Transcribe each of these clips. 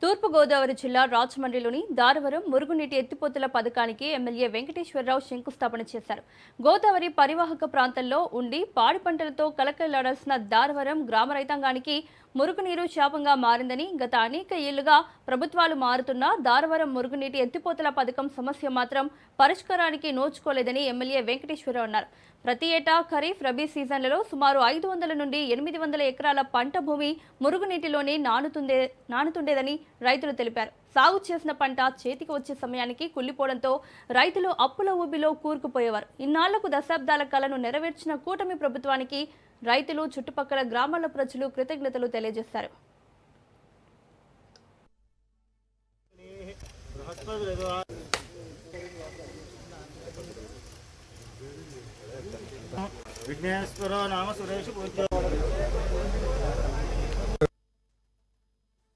తూర్పుగోదావరి జిల్లా రాజమండ్రిలోని దారవరం మురుగునీటి ఎత్తిపోతల పథకానికి ఎమ్మెల్యే వెంకటేశ్వరరావు శంకుస్థాపన చేశారు. గోదావరి పరివాహక ప్రాంతంలో ఉండి పాడి పంటలతో కలకలాడాల్సిన దారవరం గ్రామ రైతాంగానికి మురుగునీరు శాపంగా మారిందని, గత అనేక ఏళ్లుగా ప్రభుత్వాలు మారుతున్నా దారవరం మురుగునీటి ఎత్తిపోతల పథకం సమస్య మాత్రం పరిష్కారానికి నోచుకోలేదని ఎమ్మెల్యే వెంకటేశ్వరరావు అన్నారు. ప్రతి ఏటా ఖరీఫ్, రబీ సీజన్లలో సుమారు 500 నుండి 800 ఎకరాల పంట భూమి మురుగునీటిలోనే నానుతుండేదని రైతులు తెలిపారు. సాగు చేసిన పంట చేతికి వచ్చే సమయానికి కుళ్లిపోవడంతో రైతులు అప్పుల ఊబిలో కూరుకుపోయేవారు. ఇన్నాళ్లకు దశాబ్దాల కలను నెరవేర్చిన కూటమి ప్రభుత్వానికి రైతులు, చుట్టుపక్కల గ్రామాల ప్రజలు కృతజ్ఞతలు తెలియజేశారు.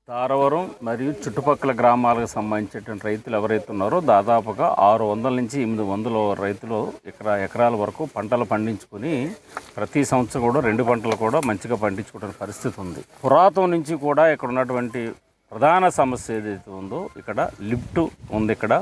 దారవరం మరియు చుట్టుపక్కల గ్రామాలకు సంబంధించినటువంటి రైతులు ఎవరైతే ఉన్నారో దాదాపుగా 600 నుంచి 800 రైతులు ఎకరాల వరకు పంటలు పండించుకొని ప్రతి సంవత్సరం కూడా 2 పంటలు కూడా మంచిగా పండించుకోవడానికి పరిస్థితి ఉంది. పురాతనం నుంచి కూడా ఇక్కడ ఉన్నటువంటి ప్రధాన సమస్య ఏదైతే ఉందో ఇక్కడ లిఫ్ట్ ఉంది, ఇక్కడ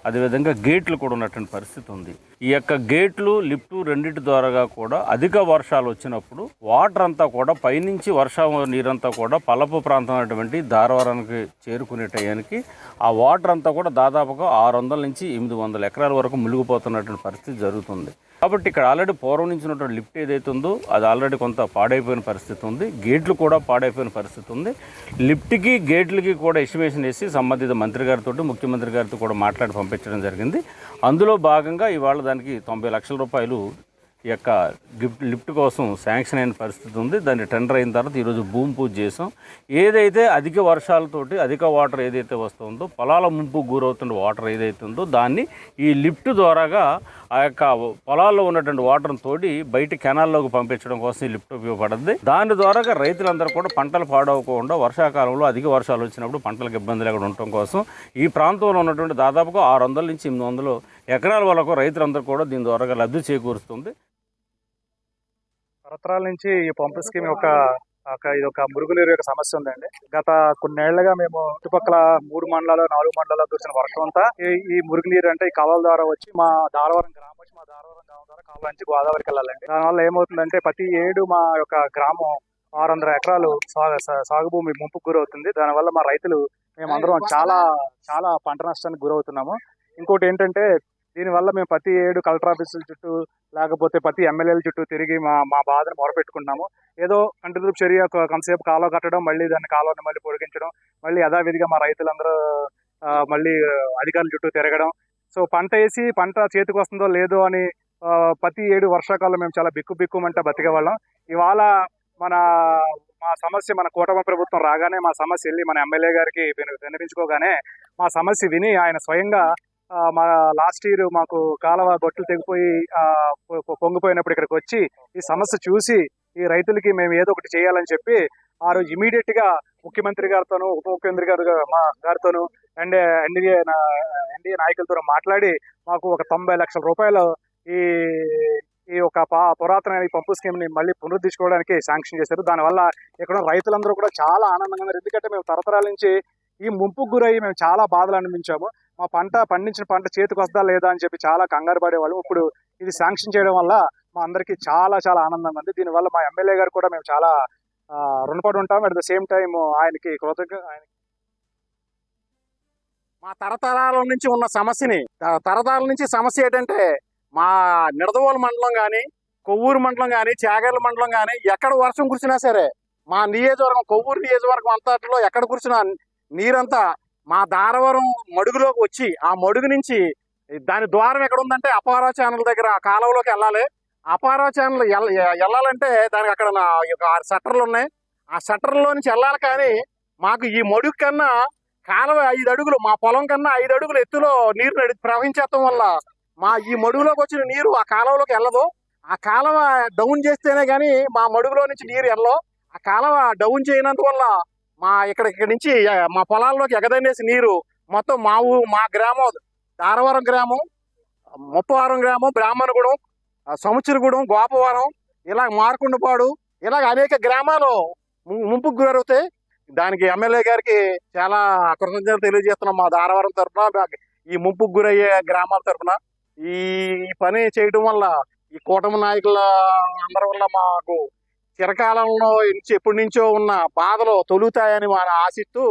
అదేవిధంగా గేట్లు కూడా ఉన్నటువంటి పరిస్థితి ఉంది. ఈ యొక్క గేట్లు, లిఫ్టు రెండింటి ద్వారా కూడా అధిక వర్షాలు వచ్చినప్పుడు వాటర్ అంతా కూడా పైనుంచి వర్షం నీరంతా కూడా పలపు ప్రాంతం అనేటువంటి దారవరానికి చేరుకునే టయానికి ఆ వాటర్ అంతా కూడా దాదాపుగా 600 నుంచి 800 ఎకరాల వరకు మునిగిపోతున్నటువంటి పరిస్థితి జరుగుతుంది. కాబట్టి ఇక్కడ ఆల్రెడీ పూర్వం నుంచి ఉన్నటువంటి లిఫ్ట్ ఏదైతే ఉందో అది ఆల్రెడీ కొంత పాడైపోయిన పరిస్థితి ఉంది. గేట్లు కూడా పాడైపోయిన పరిస్థితి ఉంది. లిఫ్ట్కి, గేట్లకి కూడా ఎస్టిమేషన్ వేసి సంబంధిత మంత్రి గారితో, ముఖ్యమంత్రి గారితో కూడా మాట్లాడి పంపించడం జరిగింది. అందులో భాగంగా ఇవాళ దానికి 90 లక్షల రూపాయలు ఈ యొక్క లిఫ్ట్ కోసం శాంక్షన్ అయిన పరిస్థితి ఉంది. దాన్ని టెండర్ అయిన తర్వాత ఈరోజు భూమి పూజ చేసాం. ఏదైతే అధిక వర్షాలతోటి అధిక వాటర్ ఏదైతే వస్తుందో, పొలాల ముంపుకు గురవుతున్న వాటర్ ఏదైతే ఉందో దాన్ని ఈ లిఫ్ట్ ద్వారాగా ఆ యొక్క పొలాల్లో ఉన్నటువంటి వాటర్ని తోడి బయట కెనాల్లోకి పంపించడం కోసం ఈ లిఫ్ట్ ఉపయోగపడుతుంది. దాని ద్వారాగా రైతులందరూ కూడా పంటలు పాడవకుండా వర్షాకాలంలో అధిక వర్షాలు వచ్చినప్పుడు పంటలకు ఇబ్బంది లేకుండా ఉండటం కోసం ఈ ప్రాంతంలో ఉన్నటువంటి దాదాపుగా 600 నుంచి 800 ఎకరాల వరకు రైతులందరూ కూడా దీని ద్వారా లబ్ధి చేకూరుస్తుంది. తరతరాల నుంచి ఈ పంపు స్కీమ్ ఇది ఒక మురుగునీరు యొక్క సమస్య ఉందండి. గత కొన్నేళ్లుగా మేము చుట్టుపక్కల 3 మండలాలు 4 మండలాల్లో కురిసిన వర్షం అంతా ఈ మురుగునీరు అంటే ఈ కాలువల ద్వారా వచ్చి మా దారవరం గ్రామం ద్వారా కాలువ నుంచి గోదావరికి వెళ్ళాలండి. దానివల్ల ఏమవుతుందంటే ప్రతి ఏడు మా యొక్క గ్రామం 600 ఎకరాలు సాగు భూమి ముంపుకు గురవుతుంది. దానివల్ల మా రైతులు మేమందరం చాలా పంట నష్టానికి గురవుతున్నాము. ఇంకోటి ఏంటంటే దీనివల్ల మేము ప్రతి ఏడు కలెక్టర్ ఆఫీసుల చుట్టూ లేకపోతే ప్రతి ఎమ్మెల్యేల చుట్టూ తిరిగి మా బాధను మొరపెట్టుకుంటున్నాము. ఏదో కంటిదూపు చర్య కొంతసేపు కాలువ కట్టడం, మళ్ళీ దాన్ని కాలువని మళ్ళీ పొడిగించడం, మళ్ళీ యథావిధిగా మా రైతులందరూ మళ్ళీ అధికారుల చుట్టూ తిరగడం. సో పంట వేసి పంట చేతికి వస్తుందో లేదో అని ప్రతి ఏడు వర్షాకాలం మేము చాలా బిక్కుమంట బతికేవాళ్ళం. ఇవాళ మా సమస్య మన కూటమి ప్రభుత్వం రాగానే మా సమస్య వెళ్ళి మన ఎమ్మెల్యే గారికి వినిపించుకోగానే మా సమస్య విని ఆయన స్వయంగా మా లాస్ట్ ఇయర్ మాకు కాలువ గొట్లు తెగిపోయి పొంగిపోయినప్పుడు ఇక్కడికి వచ్చి ఈ సమస్య చూసి ఈ రైతులకి మేము ఏదో ఒకటి చేయాలని చెప్పి ఆ రోజు ఇమీడియట్ గా ముఖ్యమంత్రి గారితోనూ, ఉప ముఖ్యమంత్రి గారితోనూ ఎన్డీఏ నాయకులతో మాట్లాడి మాకు ఒక 90 లక్షల రూపాయలు ఈ ఒక పురాతన పంపు స్కీమ్ ని మళ్ళీ పునరుద్ధరించుకోవడానికి శాంక్షన్ చేశారు. దానివల్ల ఇక్కడ రైతులందరూ కూడా చాలా ఆనందంగా ఉన్నారు. ఎందుకంటే మేము తరతరాల నుంచి ఈ ముంపుకు గురయ్యి మేము చాలా బాధలు అనిపించాము. మా పండించిన పంట చేతికి వస్తుందా లేదా అని చెప్పి చాలా కంగారు పడేవాళ్ళు. ఇప్పుడు ఇది శాంక్షన్ చేయడం వల్ల మా అందరికీ చాలా ఆనందంగా ఉంది. దీనివల్ల మా ఎమ్మెల్యే గారు కూడా మేము చాలా రుణపడి ఉంటాం. అట్ ద సేమ్ టైం ఆయనకి మా తరతరాల నుంచి ఉన్న తరతరాల నుంచి సమస్య ఏంటంటే మా నిడదవోలు మండలం కానీ, కొవ్వూరు మండలం కానీ, చాగర్ల మండలం కానీ ఎక్కడ వర్షం కురిసినా సరే మా నియోజకవర్గం, కొవ్వూరు నియోజకవర్గం అంతట్లో ఎక్కడ కురిసినా నీరంతా మా దారవరం మడుగులోకి వచ్చి ఆ మడుగు నుంచి దాని ద్వారం ఎక్కడ ఉందంటే అపారా ఛానల్ దగ్గర కాలువలోకి వెళ్ళాలి. అపారా ఛానల్ వెళ్ళాలంటే దానికి అక్కడ 6 షట్టర్లు ఉన్నాయి. ఆ షట్టర్లో నుంచి వెళ్ళాలి. కానీ మాకు ఈ మడుగు కన్నా కాలువ 5 అడుగులు, మా పొలం కన్నా 5 అడుగులు ఎత్తులో నీరు ప్రవహించడం వల్ల మా ఈ మడుగులోకి వచ్చిన నీరు ఆ కాలువలోకి వెళ్ళదు. ఆ కాలువ డౌన్ చేస్తేనే కానీ మా మడుగులో నుంచి నీరు వెళ్ళవు. ఆ కాలువ డౌన్ చేయనందువల్ల ఇక్కడ నుంచి మా పొలాల్లోకి ఎగదనేసి నీరు మొత్తం మా గ్రామం దారవరం గ్రామం, ముప్పవరం గ్రామం, బ్రాహ్మణగూడెం, సముచిరగూడెం, గోపవరం, ఇలా మార్కుండపాడు, ఇలాగ అనేక గ్రామాలు ముంపుకు గురవుతాయి. దానికి ఎమ్మెల్యే గారికి చాలా కృతజ్ఞతలు తెలియజేస్తున్నాం మా దారవరం తరఫున, ఈ ముంపుకు గురయ్యే గ్రామాల తరఫున. ఈ పని చేయడం వల్ల ఈ కూటమి నాయకుల అందరి వల్ల మాకు చిరకాలంలో ఎప్పటి నుంచో ఉన్న బాధలు తొలుగుతాయని మనం ఆశిస్తూ